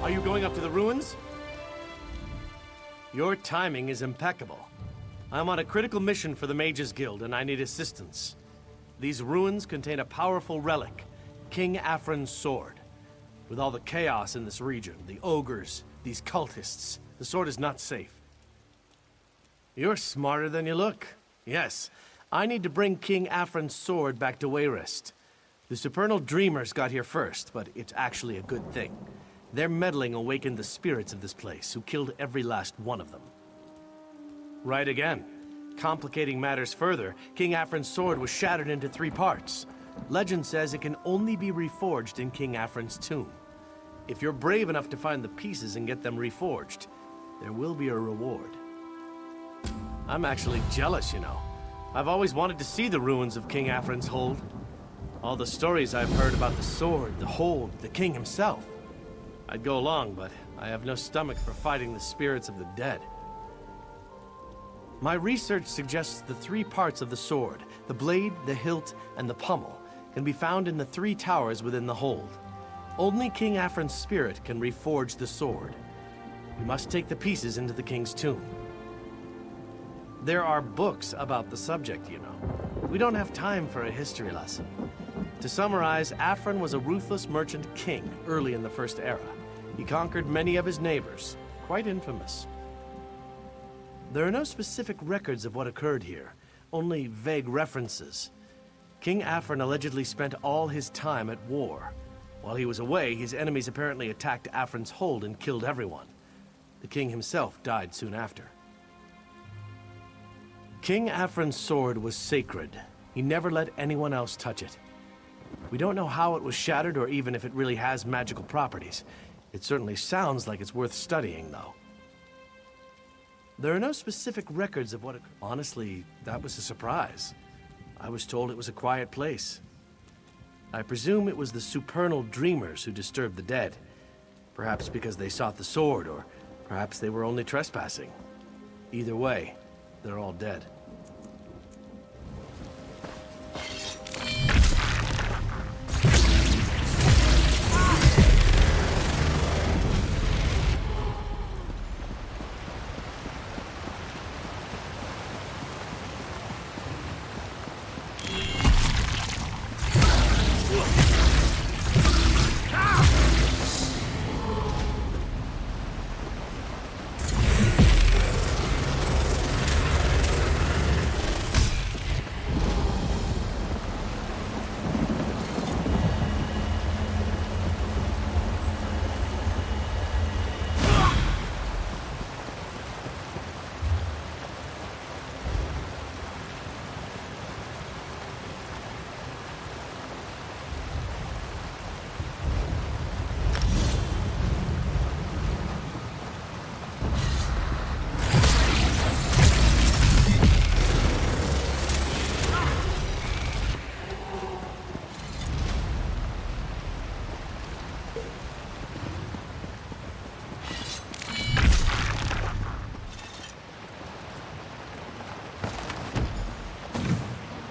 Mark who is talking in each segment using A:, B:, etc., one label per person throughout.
A: Are you going up to the ruins? Your timing is impeccable. I'm on a critical mission for the Mages Guild, and I need assistance. These ruins contain a powerful relic, King Afrin's sword. With all the chaos in this region, the ogres, these cultists, the sword is not safe. You're smarter than you look. Yes, I need to bring King Afrin's sword back to Wayrest. The Supernal Dreamers got here first, but it's actually a good thing. Their meddling awakened the spirits of this place, who killed every last one of them. Right again. Complicating matters further, King Afrin's sword was shattered into 3 parts. Legend says it can only be reforged in King Afrin's tomb. If you're brave enough to find the pieces and get them reforged, there will be a reward. I'm actually jealous, you know. I've always wanted to see the ruins of King Afrin's hold. All the stories I've heard about the sword, the hold, the king himself. I'd go along, but I have no stomach for fighting the spirits of the dead. My research suggests the 3 parts of the sword, the blade, the hilt, and the pommel, can be found in the 3 towers within the hold. Only King Afrin's spirit can reforge the sword. We must take the pieces into the king's tomb. There are books about the subject, you know. We don't have time for a history lesson. To summarize, Afrin was a ruthless merchant king early in the First Era. He conquered many of his neighbors, quite infamous. There are no specific records of what occurred here, only vague references. King Afrin allegedly spent all his time at war. While he was away, his enemies apparently attacked Afrin's hold and killed everyone. The king himself died soon after. King Afrin's sword was sacred. He never let anyone else touch it. We don't know how it was shattered or even if it really has magical properties. It certainly sounds like it's worth studying, though. There are no specific records of what it... Honestly, that was a surprise. I was told it was a quiet place. I presume it was the Supernal Dreamers who disturbed the dead. Perhaps because they sought the sword, or perhaps they were only trespassing. Either way, they're all dead.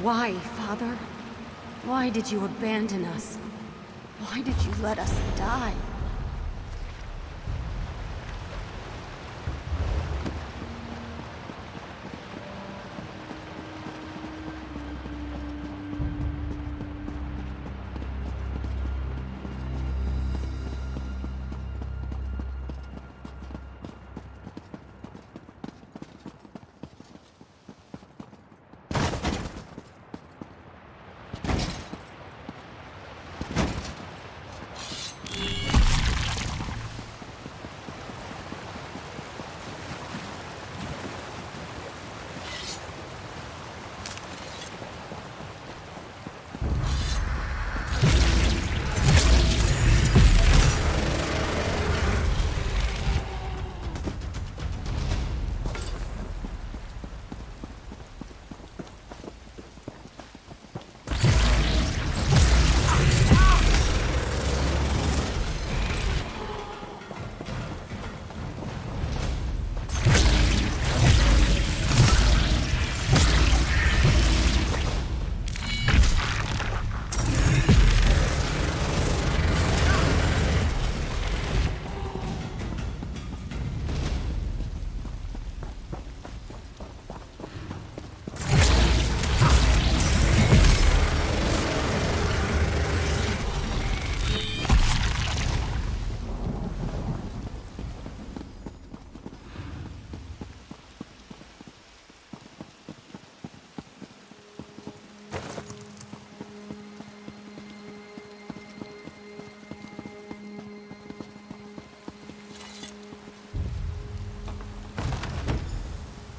B: Why, Father? Why did you abandon us? Why did you let us die?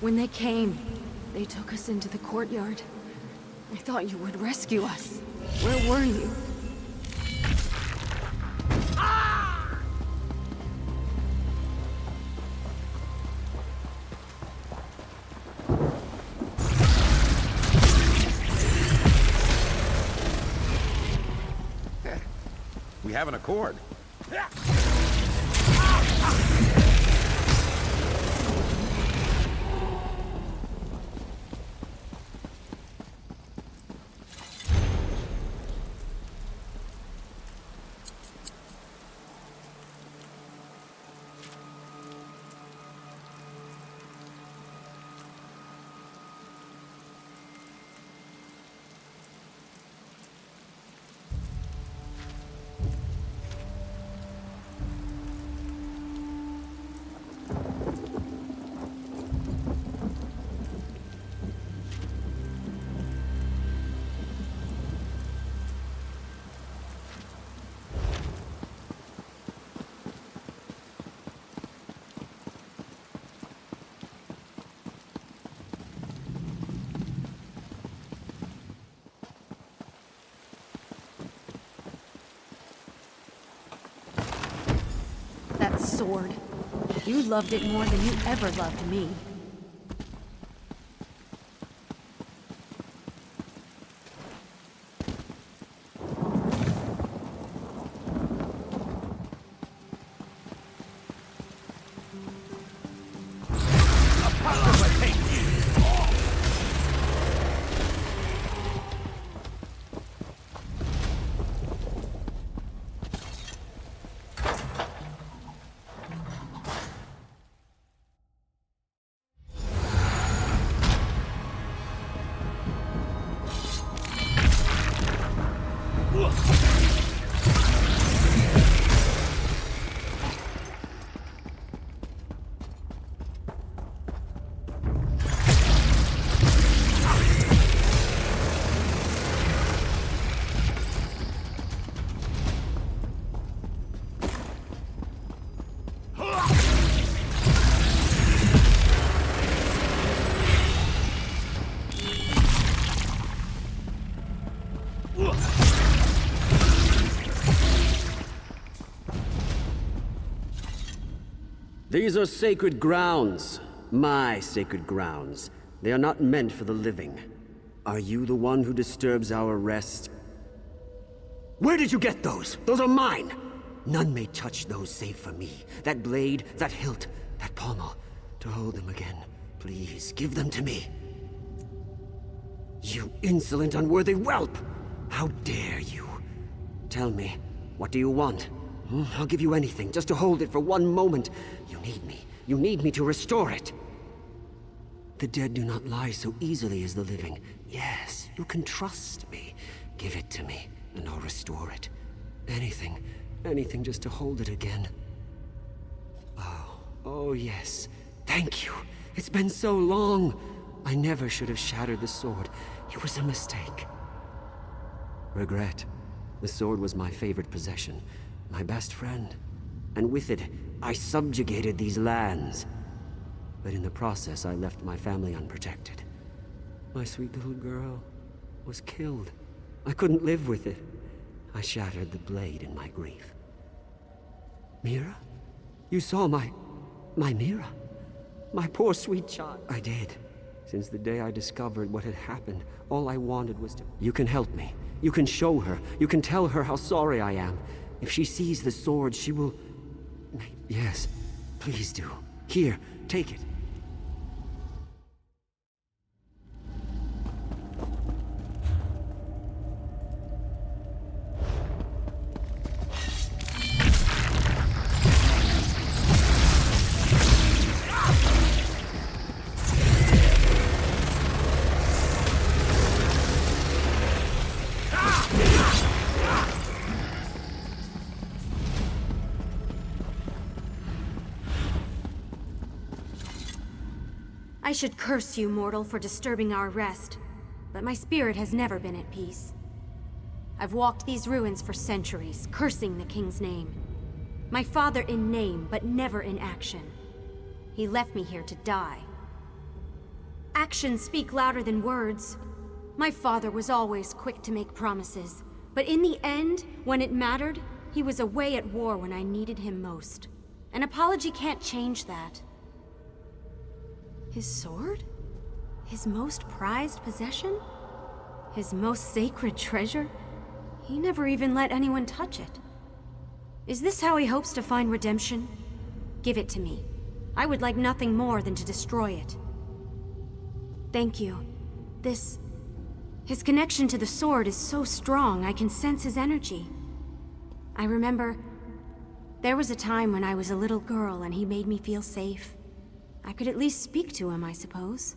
B: When they came, they took us into the courtyard. I thought you would rescue us. Where were you?
C: We have an accord.
B: That sword. You loved it more than you ever loved me.
D: These are sacred grounds. My sacred grounds. They are not meant for the living. Are you the one who disturbs our rest? Where did you get those? Those are mine! None may touch those save for me. That blade, that hilt, that pommel. To hold them again. Please, give them to me. You insolent, unworthy whelp! How dare you? Tell me, what do you want? I'll give you anything, just to hold it for one moment. You need me. You need me to restore it. The dead do not lie so easily as the living. Yes, you can trust me. Give it to me, and I'll restore it. Anything, anything just to hold it again. Oh yes. Thank you. It's been so long. I never should have shattered the sword. It was a mistake. Regret. The sword was my favorite possession. My best friend. And with it, I subjugated these lands. But in the process, I left my family unprotected. My sweet little girl was killed. I couldn't live with it. I shattered the blade in my grief. Mira? You saw my Mira? My poor sweet child. I did. Since the day I discovered what had happened, all I wanted was to... You can help me. You can show her. You can tell her how sorry I am. If she sees the sword, she will... Yes, please do. Here, take it.
B: I should curse you, mortal, for disturbing our rest, but my spirit has never been at peace. I've walked these ruins for centuries, cursing the king's name. My father in name, but never in action. He left me here to die. Actions speak louder than words. My father was always quick to make promises, but in the end, when it mattered, he was away at war when I needed him most. An apology can't change that. His sword? His most prized possession? His most sacred treasure? He never even let anyone touch it. Is this how he hopes to find redemption? Give it to me. I would like nothing more than to destroy it. Thank you. His connection to the sword is so strong, I can sense his energy. I remember, there was a time when I was a little girl and he made me feel safe. I could at least speak to him, I suppose.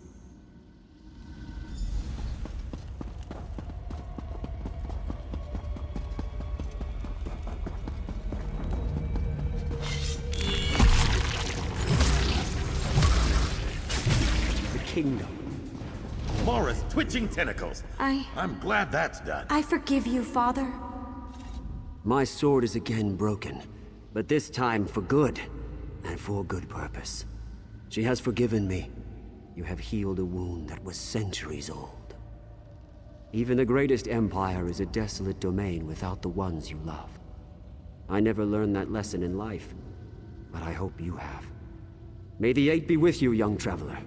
D: The kingdom.
C: Mora's twitching tentacles. I'm glad that's done.
B: I forgive you, Father.
D: My sword is again broken, but this time for good, and for good purpose. She has forgiven me. You have healed a wound that was centuries old. Even the greatest empire is a desolate domain without the ones you love. I never learned that lesson in life, but I hope you have. May the Eight be with you, young traveler.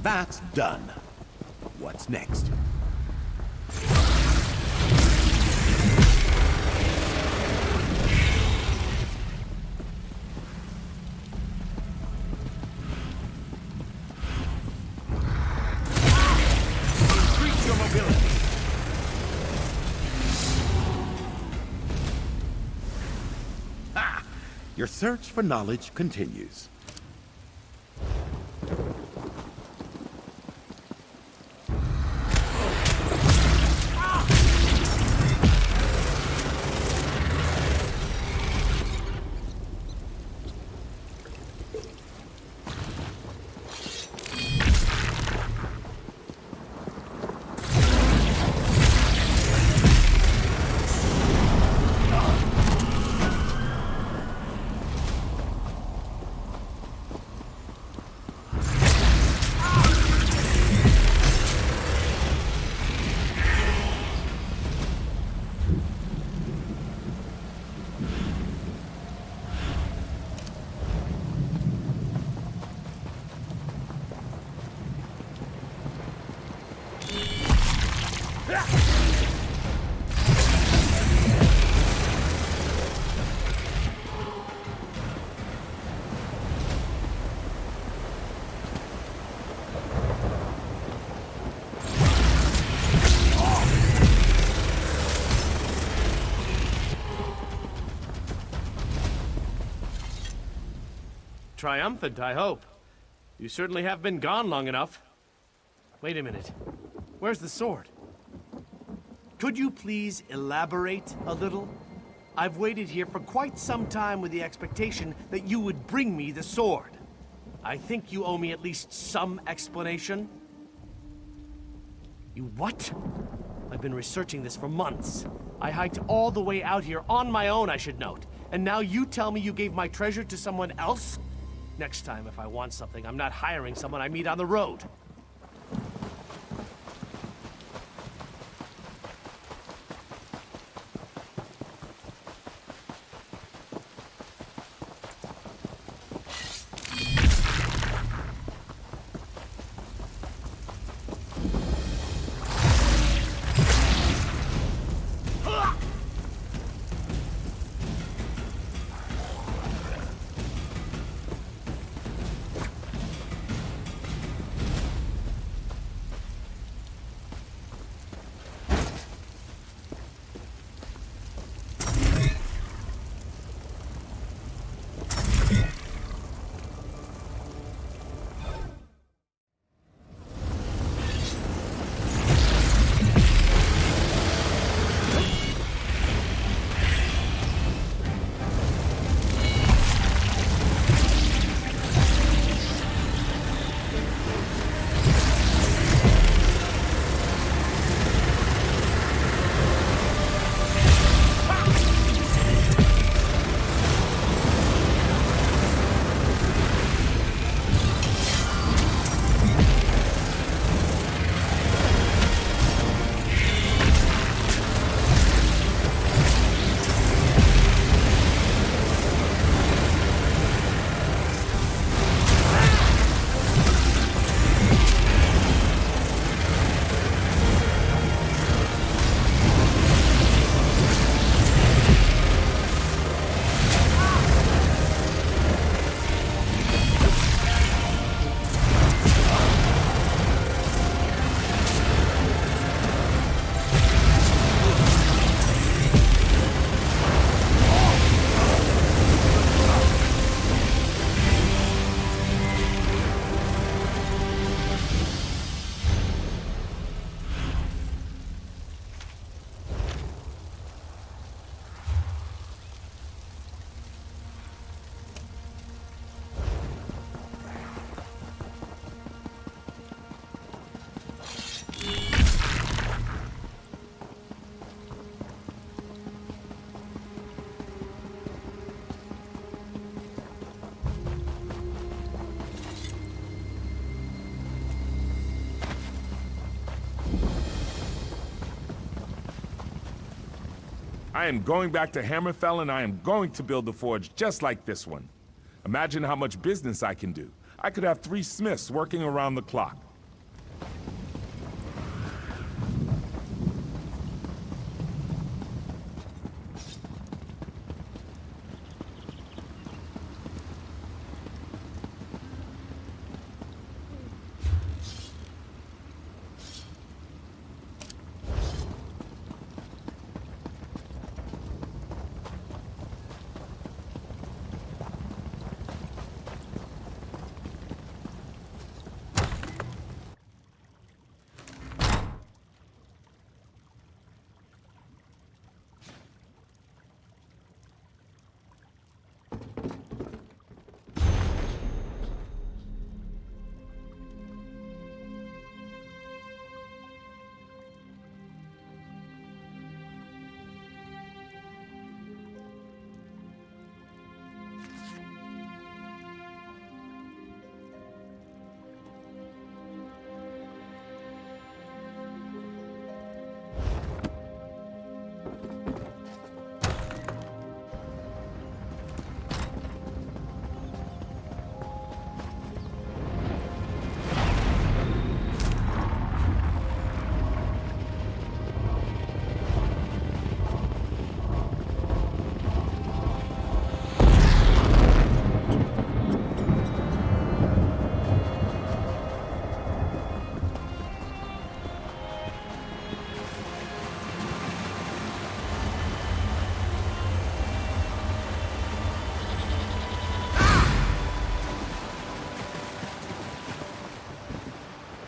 C: That's done. What's next? Increase your mobility. Ha! Your search for knowledge continues.
A: Triumphant, I hope. You certainly have been gone long enough. Wait a minute. Where's the sword? Could you please elaborate a little? I've waited here for quite some time with the expectation that you would bring me the sword. I think you owe me at least some explanation. You what? I've been researching this for months. I hiked all the way out here on my own, I should note. And now you tell me you gave my treasure to someone else? Next time, if I want something, I'm not hiring someone I meet on the road.
E: I am going back to Hammerfell and I am going to build a forge just like this one. Imagine how much business I can do. I could have 3 smiths working around the clock.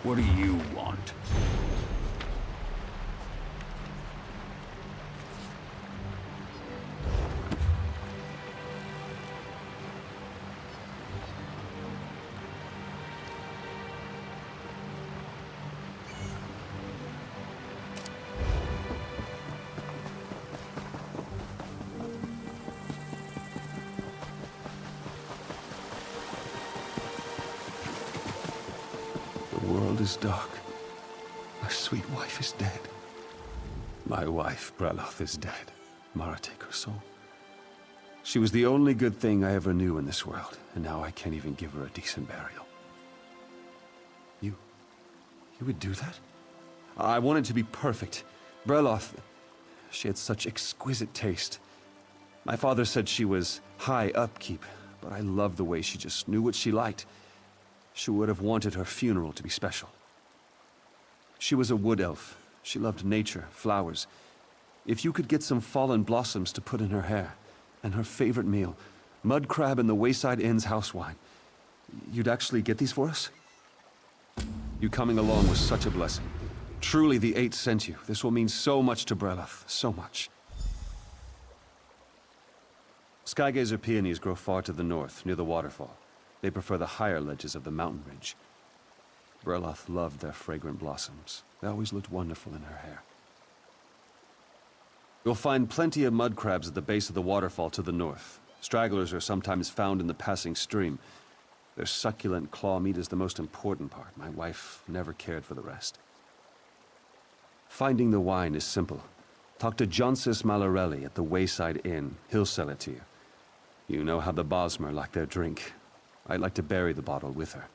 F: What do you want?
G: The world is dark. My sweet wife is dead. My wife, Breloth, is dead. Mara, take her soul. She was the only good thing I ever knew in this world, and now I can't even give her a decent burial. You would do that? I wanted to be perfect. Breloth, she had such exquisite taste. My father said she was high upkeep, but I loved the way she just knew what she liked. She would have wanted her funeral to be special. She was a wood elf. She loved nature, flowers. If you could get some fallen blossoms to put in her hair, and her favorite meal, mud crab in the Wayside Inn's house wine, you'd actually get these for us? You coming along was such a blessing. Truly, the Eight sent you. This will mean so much to Breloth, so much. Skygazer peonies grow far to the north, near the waterfall. They prefer the higher ledges of the mountain ridge. Breloth loved their fragrant blossoms. They always looked wonderful in her hair. You'll find plenty of mud crabs at the base of the waterfall to the north. Stragglers are sometimes found in the passing stream. Their succulent claw meat is the most important part. My wife never cared for the rest. Finding the wine is simple. Talk to Johnsis Malarelli at the Wayside Inn. He'll sell it to you. You know how the Bosmer like their drink. I'd like to bury the bottle with her.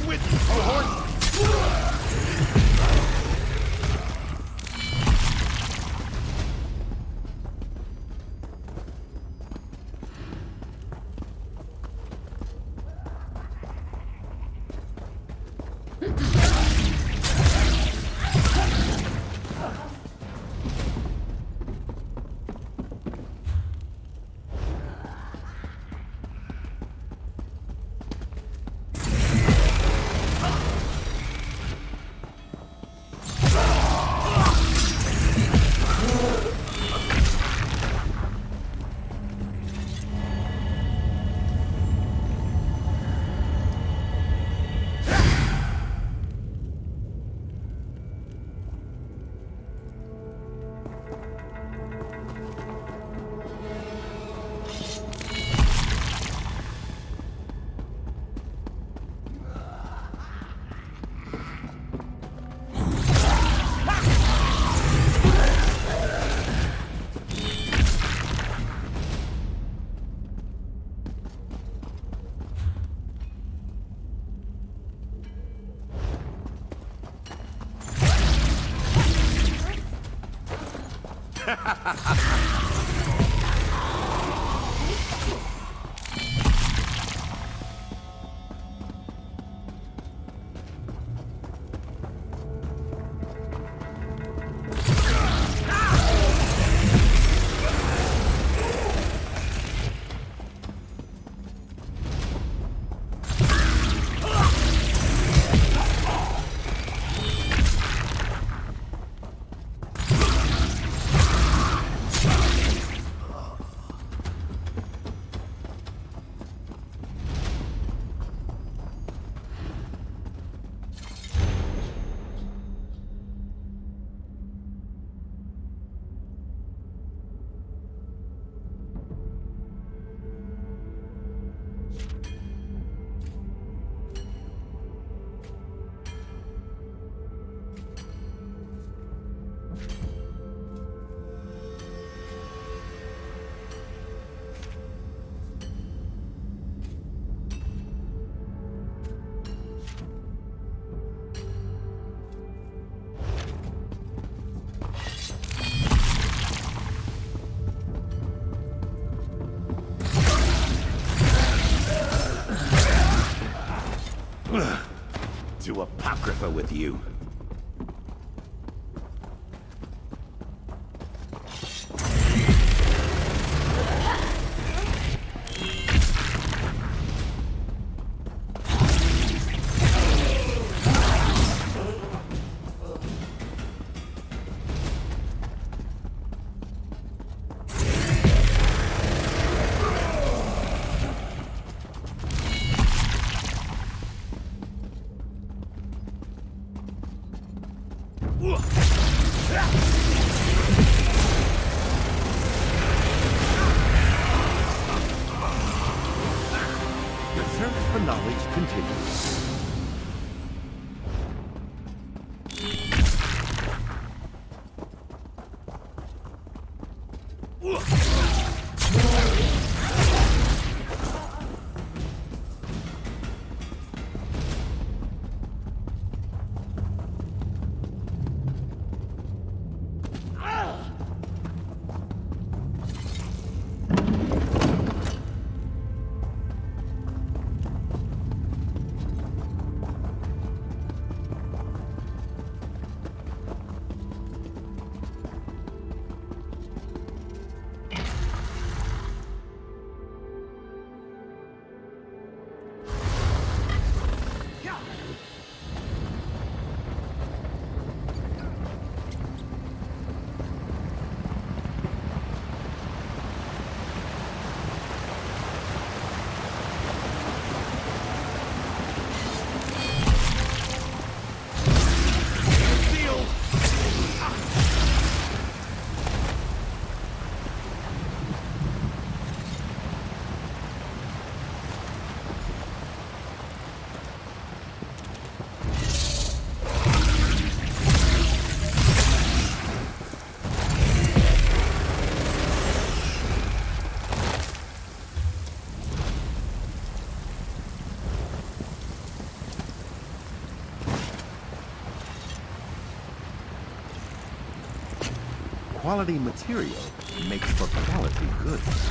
C: with you, cohort! To Apocrypha with you. The search for knowledge continues. quality material makes for quality goods.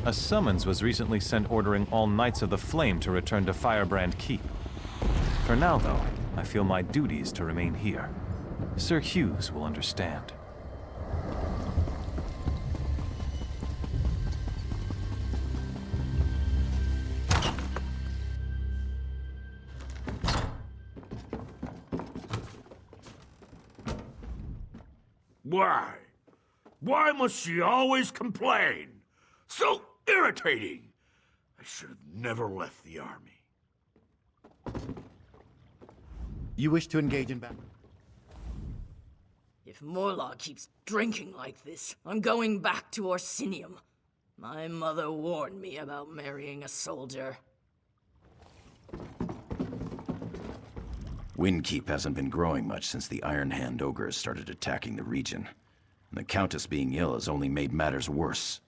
H: A summons was recently sent ordering all Knights of the Flame to return to Firebrand Keep. For now, though, I feel my duty is to remain here. Sir Hughes will understand.
I: Why? Why must she always complain? So irritating! I should have never left the army.
C: You wish to engage in battle?
J: If Morlock keeps drinking like this, I'm going back to Orsinium. My mother warned me about marrying a soldier.
K: Windkeep hasn't been growing much since the Iron Hand ogres started attacking the region. And the Countess being ill has only made matters worse.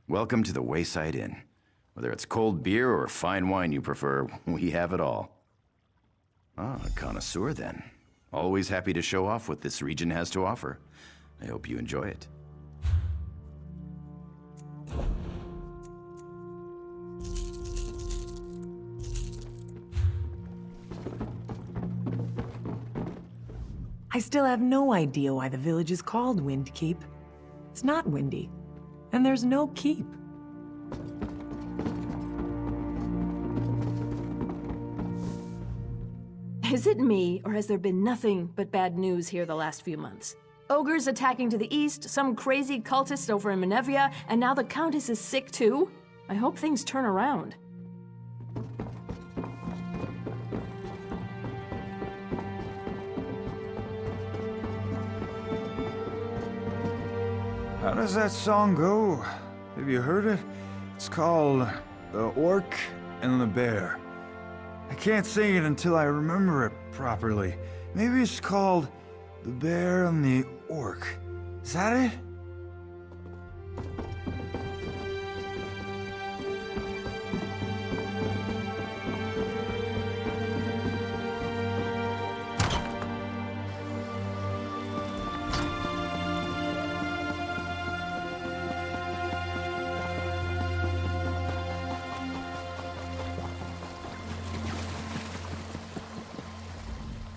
K: Welcome to the Wayside Inn. Whether it's cold beer or fine wine you prefer, we have it all. Ah, a connoisseur then. Always happy to show off what this region has to offer. I hope you enjoy it.
L: I still have no idea why the village is called Windkeep. It's not windy, and there's no keep.
M: Is it me, or has there been nothing but bad news here the last few months? Ogres attacking to the east, some crazy cultist over in Menevia, and now the Countess is sick too? I hope things turn around.
N: How does that song go? Have you heard it? It's called The Orc and the Bear. I can't sing it until I remember it properly. Maybe it's called The Bear and the Orc. Is that it?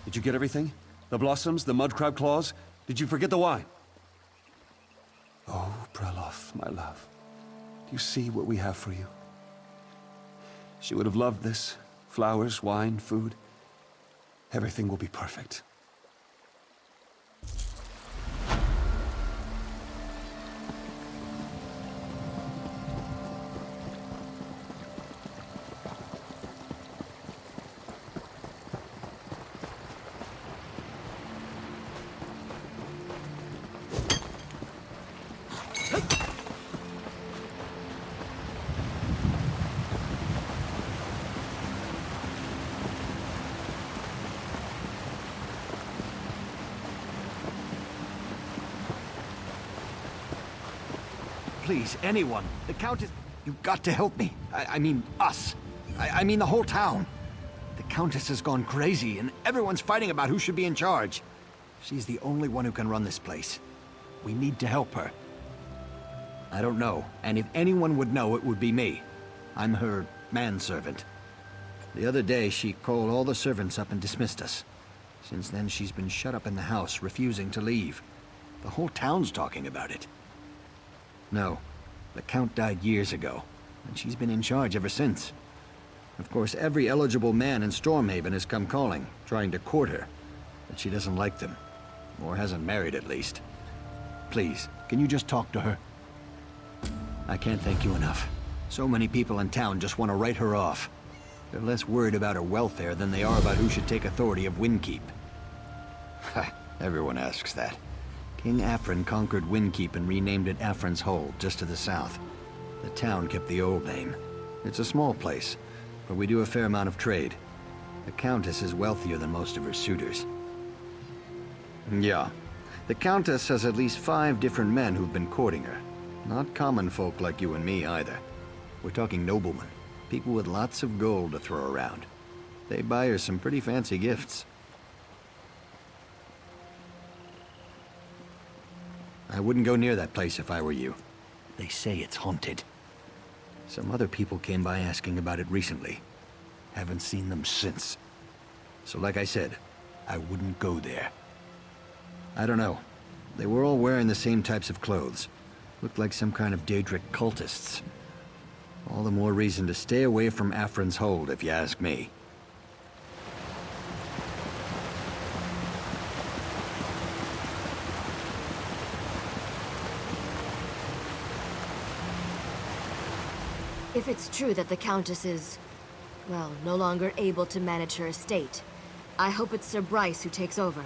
G: Did you get everything? The blossoms, the mud crab claws? Did you forget the wine? Oh, Breloff, my love. Do you see what we have for you? She would have loved this. Flowers, wine, food. Everything will be perfect.
O: Please, anyone. The Countess... You've got to help me. I mean, us. I mean the whole town. The Countess has gone crazy, and everyone's fighting about who should be in charge. She's the only one who can run this place. We need to help her. I don't know, and if anyone would know, it would be me. I'm her manservant. The other day, she called all the servants up and dismissed us. Since then, she's been shut up in the house, refusing to leave. The whole town's talking about it. No, the Count died years ago, and she's been in charge ever since. Of course, every eligible man in Stormhaven has come calling, trying to court her, but she doesn't like them. Or hasn't married, at least. Please, can you just talk to her? I can't thank you enough. So many people in town just want to write her off. They're less worried about her welfare than they are about who should take authority of Windkeep. Ha, everyone asks that. King Afrin conquered Windkeep and renamed it Afrin's Hold, just to the south. The town kept the old name. It's a small place, but we do a fair amount of trade. The Countess is wealthier than most of her suitors. Yeah, the Countess has at least 5 different men who've been courting her. Not common folk like you and me, either. We're talking noblemen, people with lots of gold to throw around. They buy her some pretty fancy gifts. I wouldn't go near that place if I were you. They say it's haunted. Some other people came by asking about it recently. Haven't seen them since. So like I said, I wouldn't go there. I don't know. They were all wearing the same types of clothes. Looked like some kind of Daedric cultists. All the more reason to stay away from Afrin's Hold, if you ask me.
P: If it's true that the Countess is, well, no longer able to manage her estate, I hope it's Sir Bryce who takes over.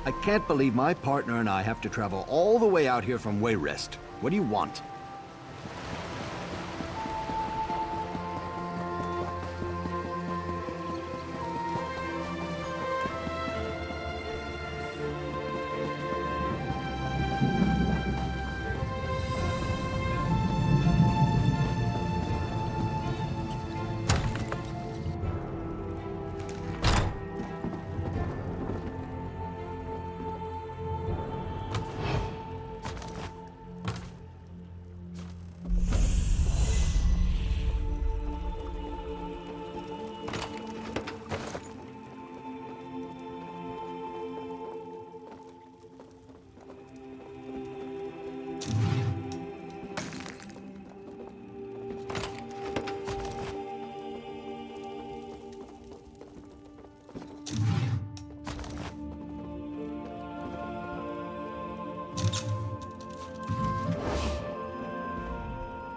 O: I can't believe my partner and I have to travel all the way out here from Wayrest. What do you want?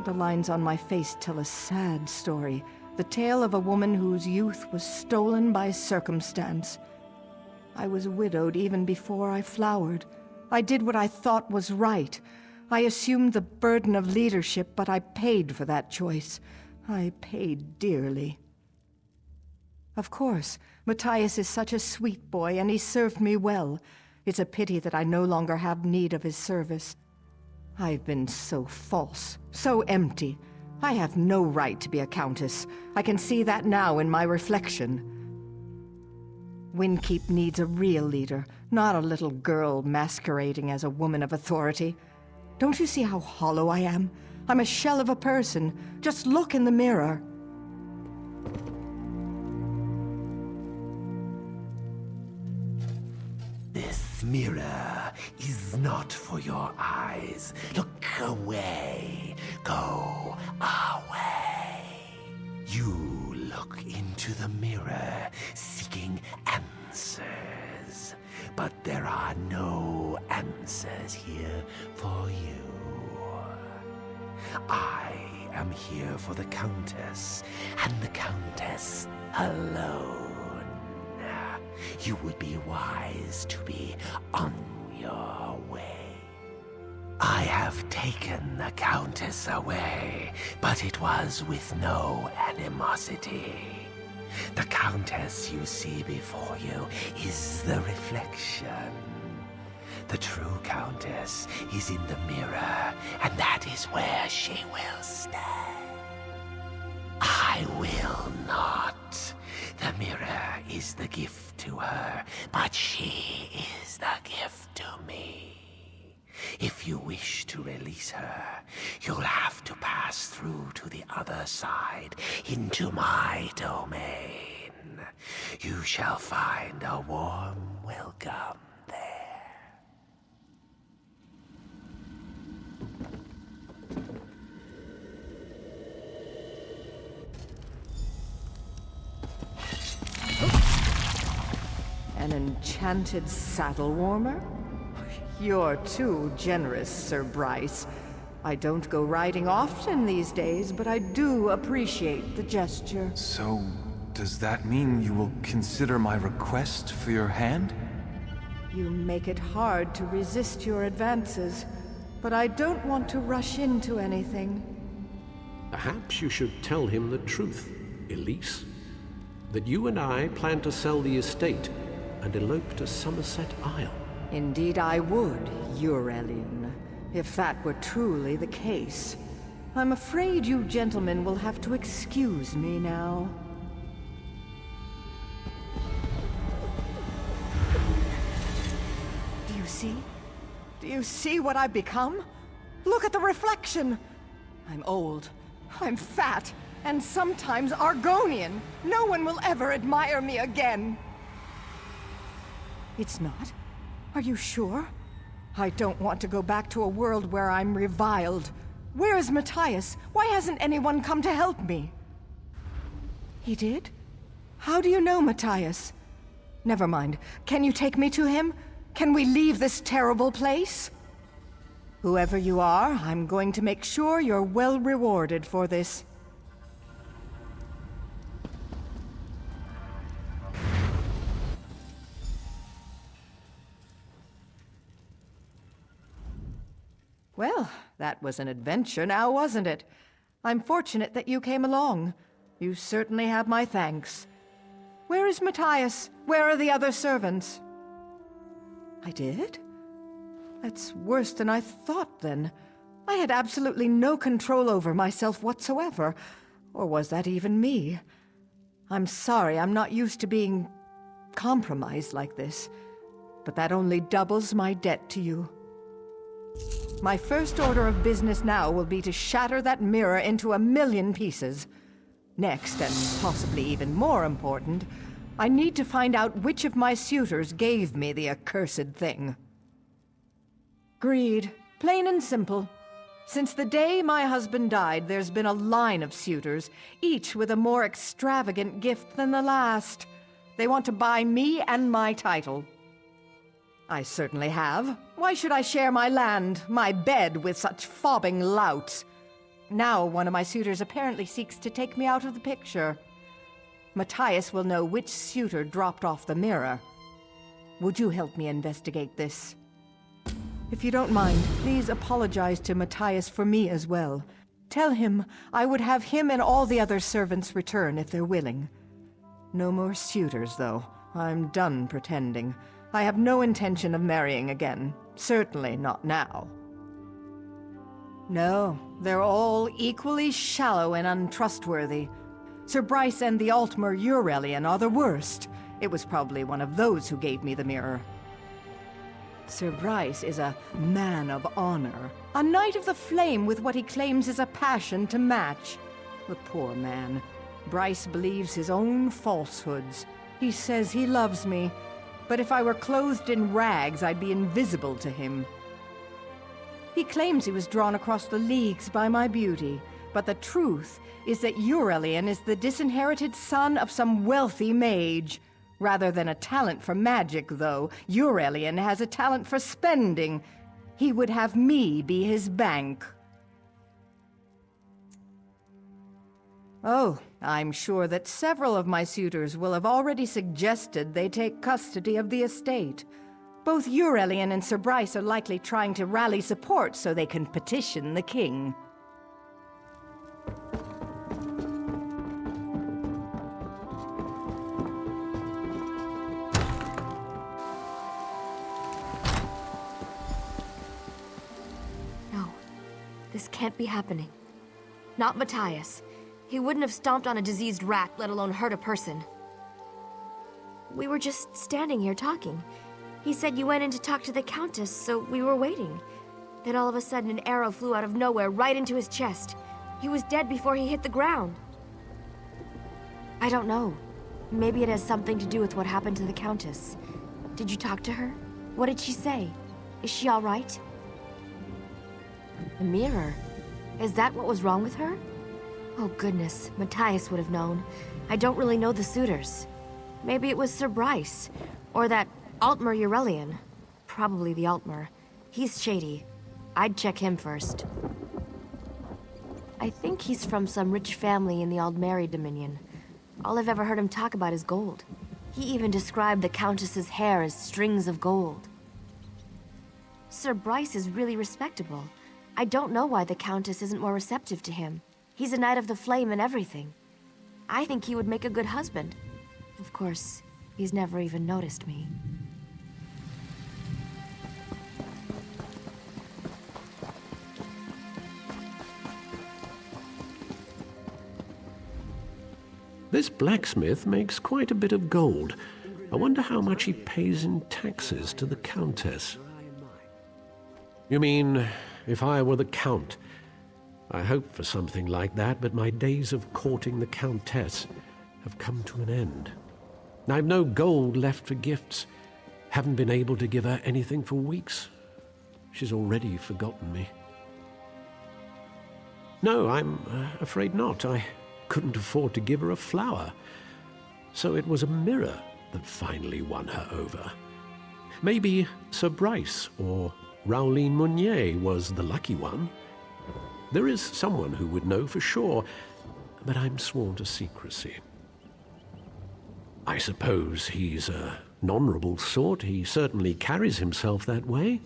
Q: The lines on my face tell a sad story. The tale of a woman whose youth was stolen by circumstance. I was widowed even before I flowered. I did what I thought was right. I assumed the burden of leadership, but I paid for that choice. I paid dearly. Of course, Matthias is such a sweet boy, and he served me well. It's a pity that I no longer have need of his service. I've been so false, so empty. I have no right to be a countess. I can see that now in my reflection. Windkeep needs a real leader, not a little girl masquerading as a woman of authority. Don't you see how hollow I am? I'm a shell of a person. Just look in the mirror.
R: This mirror is not for your eyes. Look away. Go away. You look into the mirror, seeking answers. But there are no answers here for you. I am here for the Countess, and the Countess alone. You would be wise to be on your way. I have taken the Countess away, but it was with no animosity. The Countess you see before you is the reflection. The true Countess is in the mirror, and that is where she will stay. I will not. The mirror is the gift to her, but she is the gift to me. If you wish to release her, you'll have to pass through to the other side, into my domain. You shall find a warm welcome there.
Q: An enchanted saddle warmer? You're too generous, Sir Bryce. I don't go riding often these days, but I do appreciate the gesture.
G: So, does that mean you will consider my request for your hand?
Q: You make it hard to resist your advances, but I don't want to rush into anything.
S: Perhaps you should tell him the truth, Elise. That you and I plan to sell the estate and elope to Somerset Isle.
Q: Indeed I would, Eurelian, if that were truly the case. I'm afraid you gentlemen will have to excuse me now. Do you see? Do you see what I've become? Look at the reflection! I'm old, I'm fat, and sometimes Argonian. No one will ever admire me again. It's not? Are you sure? I don't want to go back to a world where I'm reviled. Where is Matthias? Why hasn't anyone come to help me? He did? How do you know Matthias? Never mind. Can you take me to him? Can we leave this terrible place? Whoever you are, I'm going to make sure you're well rewarded for this. Well, that was an adventure now, wasn't it? I'm fortunate that you came along. You certainly have my thanks. Where is Matthias? Where are the other servants? I did? That's worse than I thought, then. I had absolutely no control over myself whatsoever. Or was that even me? I'm sorry, I'm not used to being compromised like this. But that only doubles my debt to you. My first order of business now will be to shatter that mirror into 1,000,000 pieces. Next, and possibly even more important, I need to find out which of my suitors gave me the accursed thing. Greed. Plain and simple. Since the day my husband died, there's been a line of suitors, each with a more extravagant gift than the last. They want to buy me and my title. I certainly have. Why should I share my land, my bed, with such fobbing louts? Now one of my suitors apparently seeks to take me out of the picture. Matthias will know which suitor dropped off the mirror. Would you help me investigate this? If you don't mind, please apologize to Matthias for me as well. Tell him I would have him and all the other servants return if they're willing. No more suitors, though. I'm done pretending. I have no intention of marrying again. Certainly not now. No, they're all equally shallow and untrustworthy. Sir Bryce and the Altmer Eurelian are the worst. It was probably one of those who gave me the mirror. Sir Bryce is a man of honor, a knight of the flame with what he claims is a passion to match. The poor man. Bryce believes his own falsehoods. He says he loves me, but if I were clothed in rags, I'd be invisible to him. He claims he was drawn across the leagues by my beauty, but the truth is that Eurelian is the disinherited son of some wealthy mage. Rather than a talent for magic, though, Eurelian has a talent for spending. He would have me be his bank. Oh, I'm sure that several of my suitors will have already suggested they take custody of the estate. Both Eurelian and Sir Bryce are likely trying to rally support so they can petition the king.
P: No, this can't be happening. Not Matthias. He wouldn't have stomped on a diseased rat, let alone hurt a person. We were just standing here talking. He said you went in to talk to the Countess, so we were waiting. Then all of a sudden an arrow flew out of nowhere right into his chest. He was dead before he hit the ground. I don't know. Maybe it has something to do with what happened to the Countess. Did you talk to her? What did she say? Is she all right? The mirror. Is that what was wrong with her? Oh goodness, Matthias would have known. I don't really know the suitors. Maybe it was Sir Bryce, or that Altmer Eurelian. Probably the Altmer. He's shady. I'd check him first. I think he's from some rich family in the Aldmeri Dominion. All I've ever heard him talk about is gold. He even described the Countess's hair as strings of gold. Sir Bryce is really respectable. I don't know why the Countess isn't more receptive to him. He's a Knight of the Flame and everything. I think he would make a good husband. Of course, he's never even noticed me.
S: This blacksmith makes quite a bit of gold. I wonder how much he pays in taxes to the Countess. You mean, if I were the Count? I hoped for something like that, but my days of courting the Countess have come to an end. I've no gold left for gifts. Haven't been able to give her anything for weeks. She's already forgotten me. No, I'm afraid not. I couldn't afford to give her a flower. So it was a mirror that finally won her over. Maybe Sir Bryce or Rowleen Munier was the lucky one. There is someone who would know for sure, but I'm sworn to secrecy. I suppose he's an honorable sort. He certainly carries himself that way.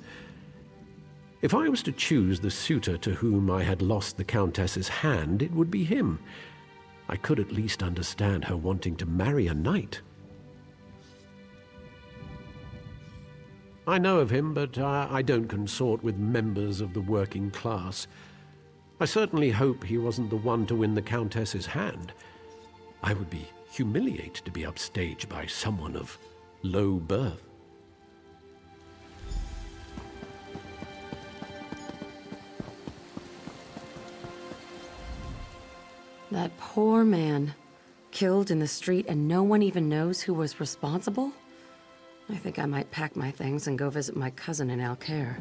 S: If I was to choose the suitor to whom I had lost the Countess's hand, it would be him. I could at least understand her wanting to marry a knight. I know of him, but I don't consort with members of the working class. I certainly hope he wasn't the one to win the Countess's hand. I would be humiliated to be upstaged by someone of low birth.
B: That poor man, killed in the street and no one even knows who was responsible? I think I might pack my things and go visit my cousin in Alcaire.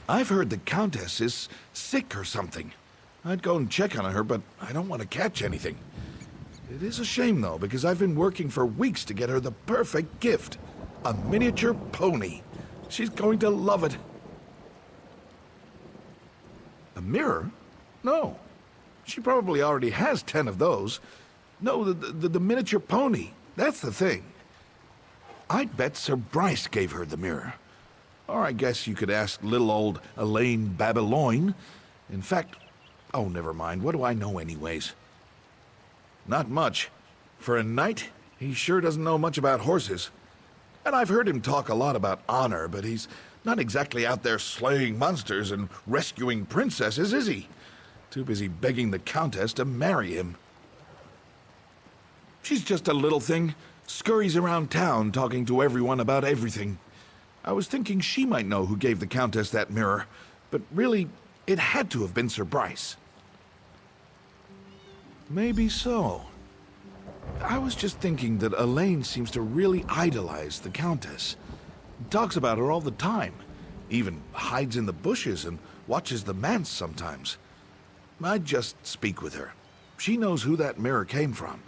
C: I've heard the Countess is sick or something. I'd go and check on her, but I don't want to catch anything. It is a shame, though, because I've been working for weeks to get her the perfect gift. A miniature pony. She's going to love it. A mirror? No. She probably already has 10 of those. No, the miniature pony. That's the thing. I'd bet Sir Bryce gave her the mirror. Or I guess you could ask little old Elaine Babeloine. In fact, oh, never mind. What do I know anyways? Not much. For a knight, he sure doesn't know much about horses. And I've heard him talk a lot about honor, but he's not exactly out there slaying monsters and rescuing princesses, is he? Too busy begging the Countess to marry him. She's just a little thing, scurries around town talking to everyone about everything. I was thinking she might know who gave the Countess that mirror, but really, it had to have been Sir Bryce. Maybe so. I was just thinking that Elaine seems to really idolize the Countess. Talks about her all the time. Even hides in the bushes and watches the manse sometimes. I'd just speak with her. She knows who that mirror came from.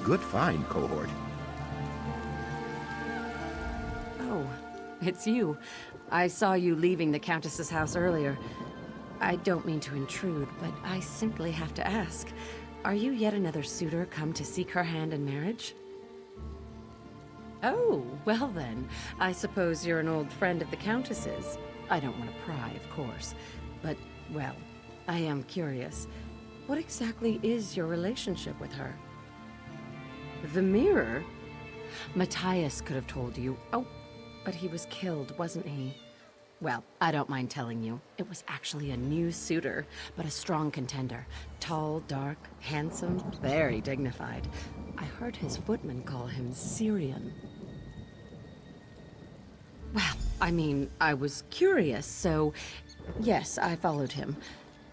C: Good find, cohort.
B: Oh, it's you. I saw you leaving the Countess's house earlier. I don't mean to intrude, but I simply have to ask. Are you yet another suitor come to seek her hand in marriage? Oh, well then. I suppose you're an old friend of the Countess's. I don't want to pry, of course. But, well, I am curious. What exactly is your relationship with her? The mirror? Matthias could have told you. Oh, but he was killed, wasn't he? Well, I don't mind telling you. It was actually a new suitor, but a strong contender. Tall, dark, handsome, very dignified. I heard his footman call him Syrian. Well, I mean, I was curious, so yes, I followed him.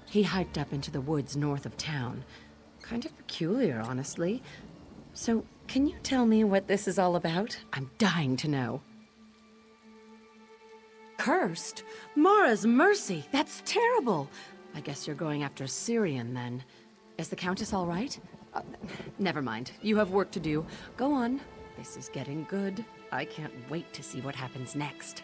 B: He hiked up into the woods north of town.
T: Kind of peculiar, honestly. So, can you tell me what this is all about? I'm dying to know. Cursed? Mara's mercy! That's terrible! I guess you're going after Syrian, then. Is the Countess all right? Never mind. You have work to do. Go on. This is getting good. I can't wait to see what happens next.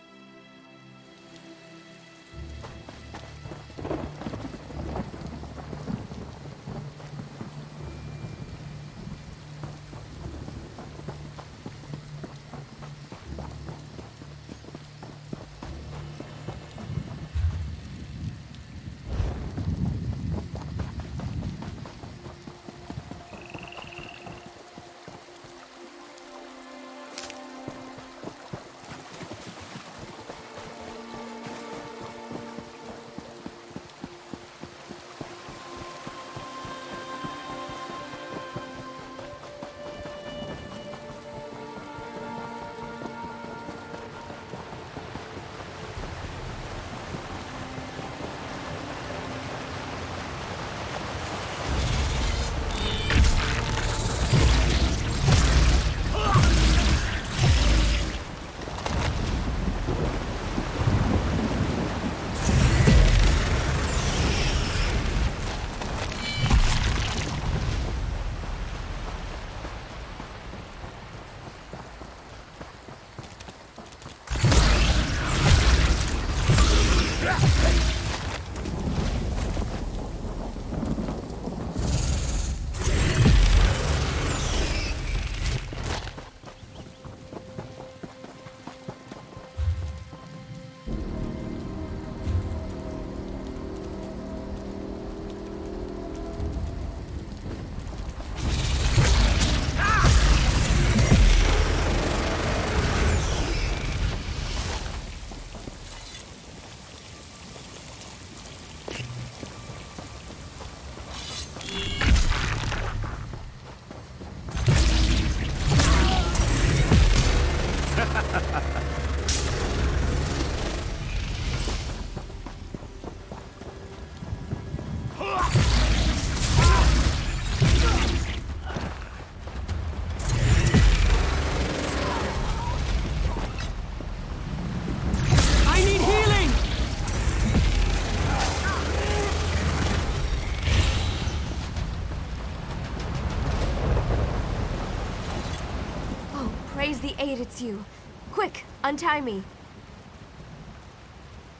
P: Praise the aid, it's you. Quick, untie me.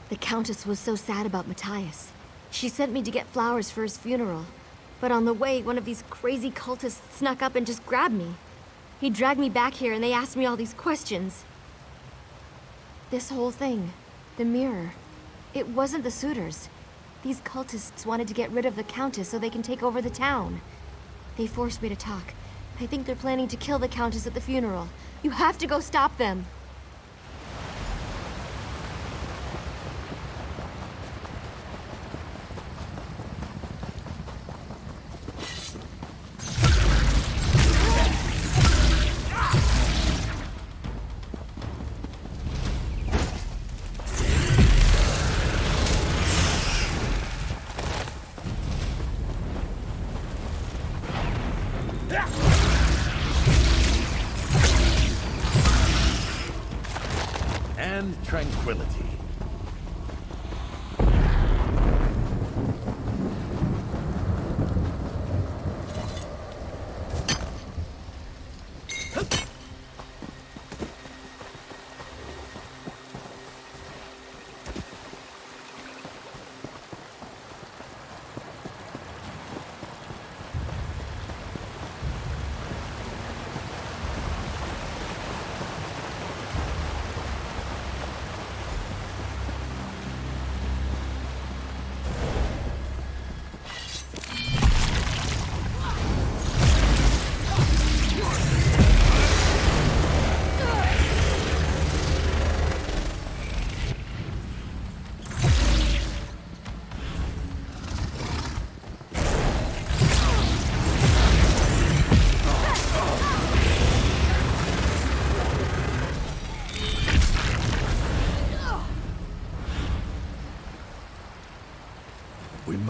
P: The Countess was so sad about Matthias. She sent me to get flowers for his funeral. But on the way, one of these crazy cultists snuck up and just grabbed me. He dragged me back here and they asked me all these questions. This whole thing, the mirror, it wasn't the suitors. These cultists wanted to get rid of the Countess so they can take over the town. They forced me to talk. I think they're planning to kill the Countess at the funeral. You have to go stop them.
I: And tranquility.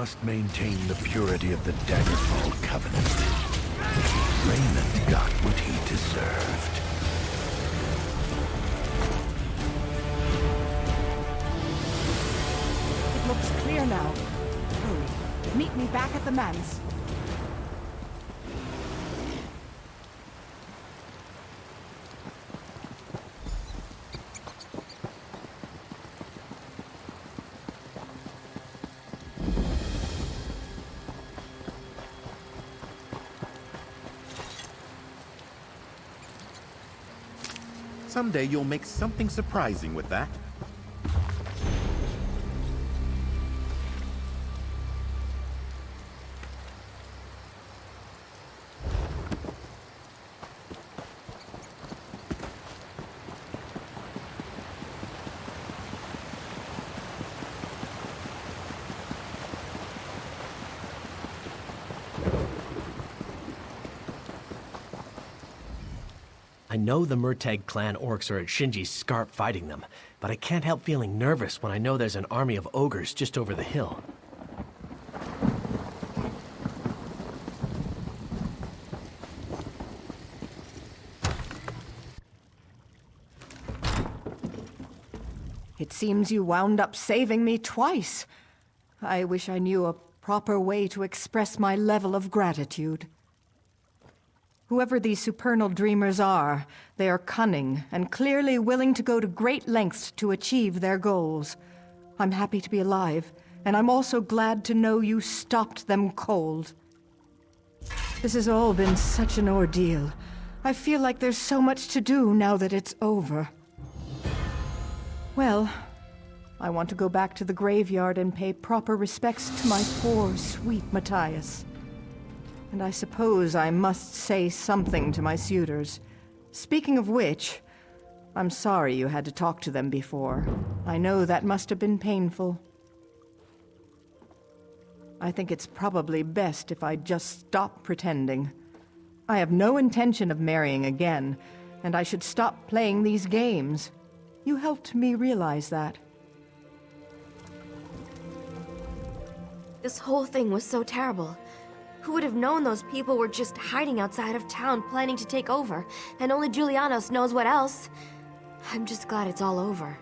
R: must maintain the purity of the Daggerfall Covenant. Raymond got what he deserved.
Q: It looks clear now. Hurry. Meet me back at the manse.
U: Someday you'll make something surprising with that.
A: I know the Murtagh clan orcs are at Shinji's Scarp fighting them, but I can't help feeling nervous when I know there's an army of ogres just over the hill.
Q: It seems you wound up saving me twice. I wish I knew a proper way to express my level of gratitude. Whoever these supernal dreamers are, they are cunning and clearly willing to go to great lengths to achieve their goals. I'm happy to be alive, and I'm also glad to know you stopped them cold. This has all been such an ordeal. I feel like there's so much to do now that it's over. Well, I want to go back to the graveyard and pay proper respects to my poor, sweet Matthias. And I suppose I must say something to my suitors. Speaking of which, I'm sorry you had to talk to them before. I know that must have been painful. I think it's probably best if I just stop pretending. I have no intention of marrying again, and I should stop playing these games. You helped me realize that.
P: This whole thing was so terrible. Who would have known those people were just hiding outside of town planning to take over, and only Julianos knows what else? I'm just glad it's all over.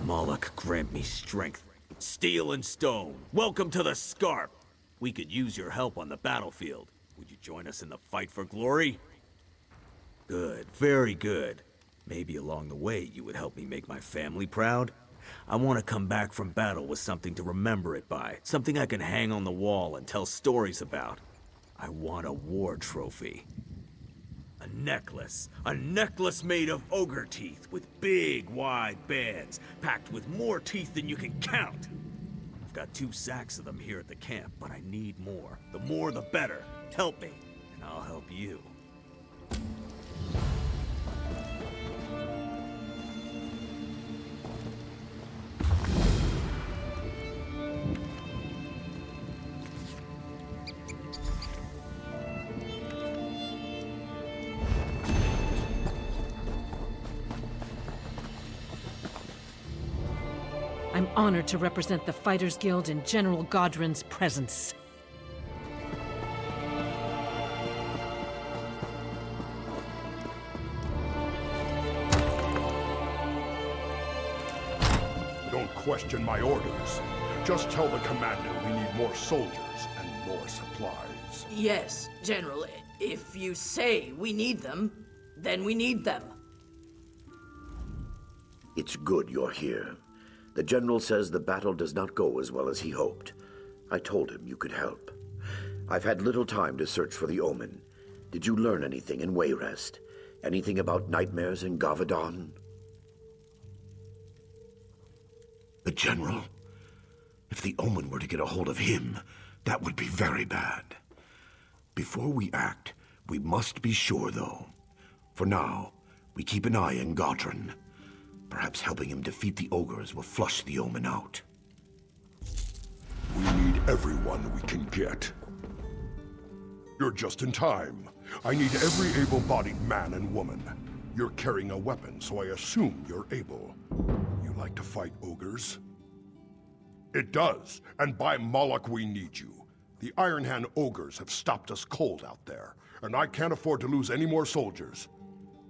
I: Moloch, grant me strength. Steel and stone, welcome to the Scarp. We could use your help on the battlefield. Would you join us in the fight for glory? Good, very good.
F: Maybe along the way you would help me make my family proud? I want to come back from battle with something to remember it by, something I can hang on the wall and tell stories about. I want a war trophy. A necklace made of ogre teeth with big, wide bands, packed with more teeth than you can count. I've got 2 sacks of them here at the camp, but I need more. The more, the better. Help me, and I'll help you.
D: I'm honored to represent the Fighters Guild in General Godrin's presence.
I: Don't question my orders. Just tell the commander we need more soldiers and more supplies.
J: Yes, General. If you say we need them, then we need them.
V: It's good you're here. The General says the battle does not go as well as he hoped. I told him you could help. I've had little time to search for the Omen. Did you learn anything in Wayrest? Anything about nightmares in Gavadon?
I: The General? If the Omen were to get a hold of him, that would be very bad. Before we act, we must be sure, though. For now, we keep an eye on Godrin. Perhaps helping him defeat the ogres will flush the Omen out. We need everyone we can get. You're just in time. I need every able-bodied man and woman. You're carrying a weapon, so I assume you're able. You like to fight ogres? It does, and by Moloch we need you. The Iron Hand ogres have stopped us cold out there, and I can't afford to lose any more soldiers.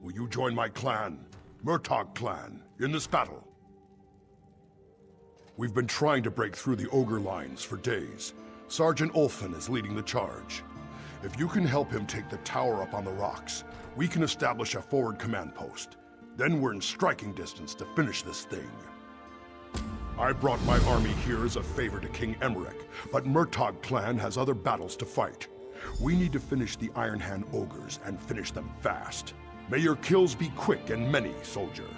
I: Will you join my clan, Murtagh clan, in this battle? We've been trying to break through the ogre lines for days. Sergeant Ulfin is leading the charge. If you can help him take the tower up on the rocks, we can establish a forward command post. Then we're in striking distance to finish this thing. I brought my army here as a favor to King Emmerich, but Murtagh clan has other battles to fight. We need to finish the Iron Hand ogres and finish them fast. May your kills be quick and many, soldier.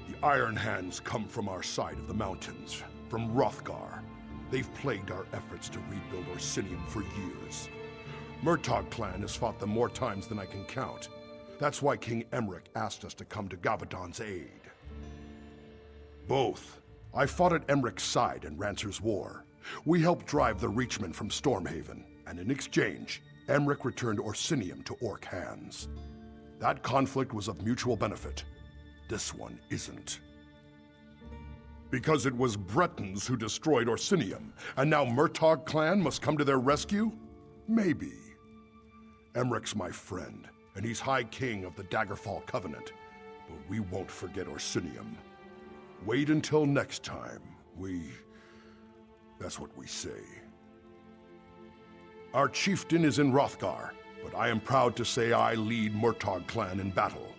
I: The Iron Hands come from our side of the mountains, from Hrothgar. They've plagued our efforts to rebuild Orsinium for years. Murtagh clan has fought them more times than I can count. That's why King Emmerich asked us to come to Gavadon's aid. Both. I fought at Emmerich's side in Rancer's War. We helped drive the Reachmen from Stormhaven, and in exchange, Emmerich returned Orsinium to Orc hands. That conflict was of mutual benefit. This one isn't. Because it was Bretons who destroyed Orsinium, and now Murtagh clan must come to their rescue? Maybe. Emmerich's my friend, and he's High King of the Daggerfall Covenant, but we won't forget Orsinium. Wait until next time. That's what we say. Our chieftain is in Hrothgar, but I am proud to say I lead Murtagh clan in battle.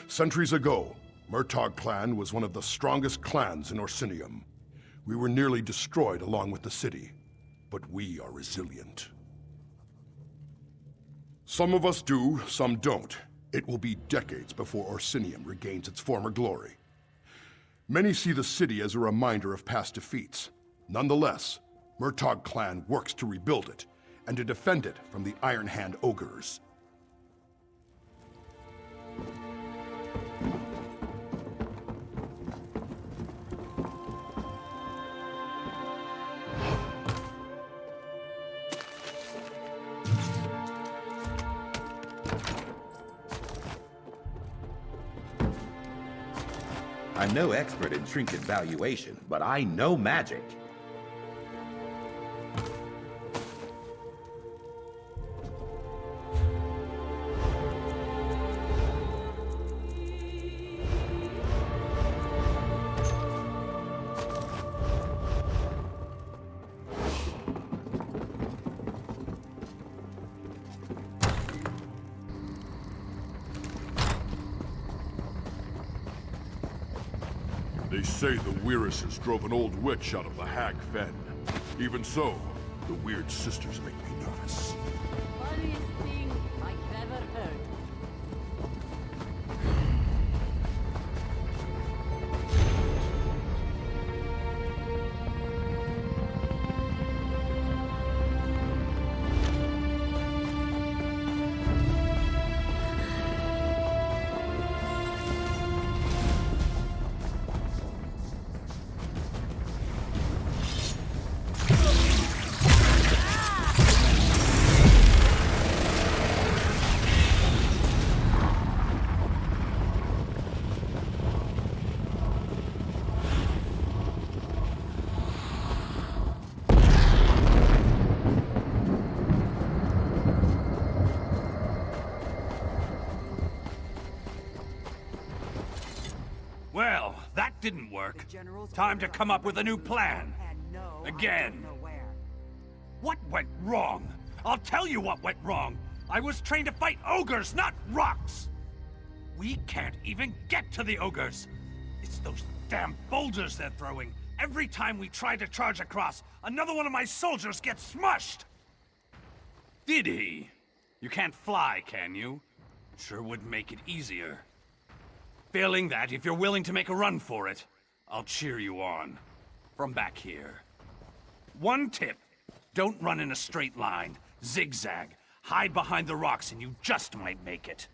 I: Centuries ago, Murtagh clan was one of the strongest clans in Orsinium. We were nearly destroyed along with the city, but we are resilient. Some of us do, some don't. It will be decades before Orsinium regains its former glory. Many see the city as a reminder of past defeats. Nonetheless, Murtagh clan works to rebuild it, and to defend it from the Iron Hand ogres.
W: I'm no expert in trinket valuation, but I know magic.
E: say the Weiruses drove an old witch out of the Hag Fen. Even so, the weird sisters make me nervous.
H: Funniest thing I've ever heard.
K: Well, that didn't work. Time to come up with a new plan. Again. What went wrong? I'll tell you what went wrong. I was trained to fight ogres, not rocks. We can't even get to the ogres. It's those damn boulders they're throwing. Every time we try to charge across, another one of my soldiers gets smushed. Did he? You can't fly, can you? Sure would make it easier. Failing that, if you're willing to make a run for it, I'll cheer you on. From back here. One tip. Don't run in a straight line. Zigzag. Hide behind the rocks and you just might make it.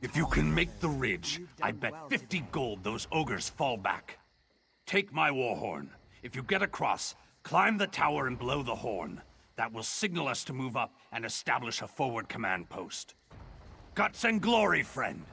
K: If you can make the ridge, I bet 50 gold those ogres fall back. Take my war horn. If you get across, climb the tower and blow the horn. That will signal us to move up and establish a forward command post. Guts and glory, friend.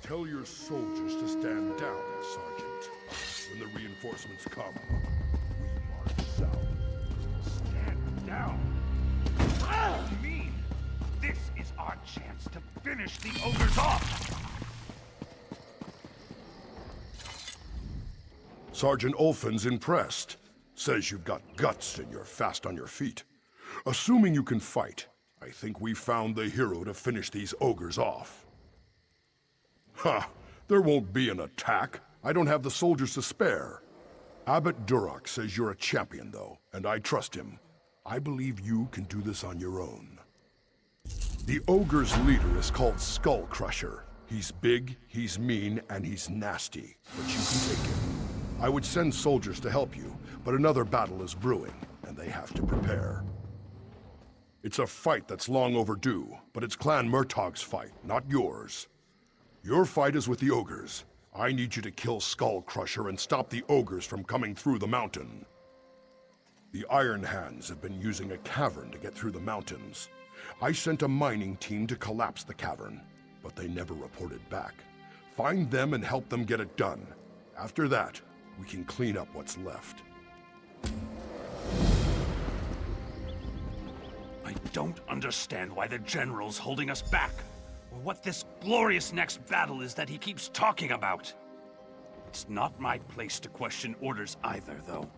E: Tell your soldiers to stand down, Sergeant. When the reinforcements come, we march south.
K: Stand down. You mean this is our chance to finish the ogres off?
E: Sergeant Ulfin's impressed. Says you've got guts and you're fast on your feet. Assuming you can fight, I think we found the hero to finish these ogres off. Ha! There won't be an attack. I don't have the soldiers to spare. Abbot Duroc says you're a champion, though, and I trust him. I believe you can do this on your own. The ogre's leader is called Skull Crusher. He's big, he's mean, and he's nasty, but you can take him. I would send soldiers to help you, but another battle is brewing, and they have to prepare. It's a fight that's long overdue, but it's Clan Murtaugh's fight, not yours. Your fight is with the ogres. I need you to kill Skull Crusher and stop the ogres from coming through the mountain. The Iron Hands have been using a cavern to get through the mountains. I sent a mining team to collapse the cavern, but they never reported back. Find them and help them get it done. After that, we can clean up what's left.
K: I don't understand why the General's holding us back. Or what this glorious next battle is that he keeps talking about. It's not my place to question orders either, though.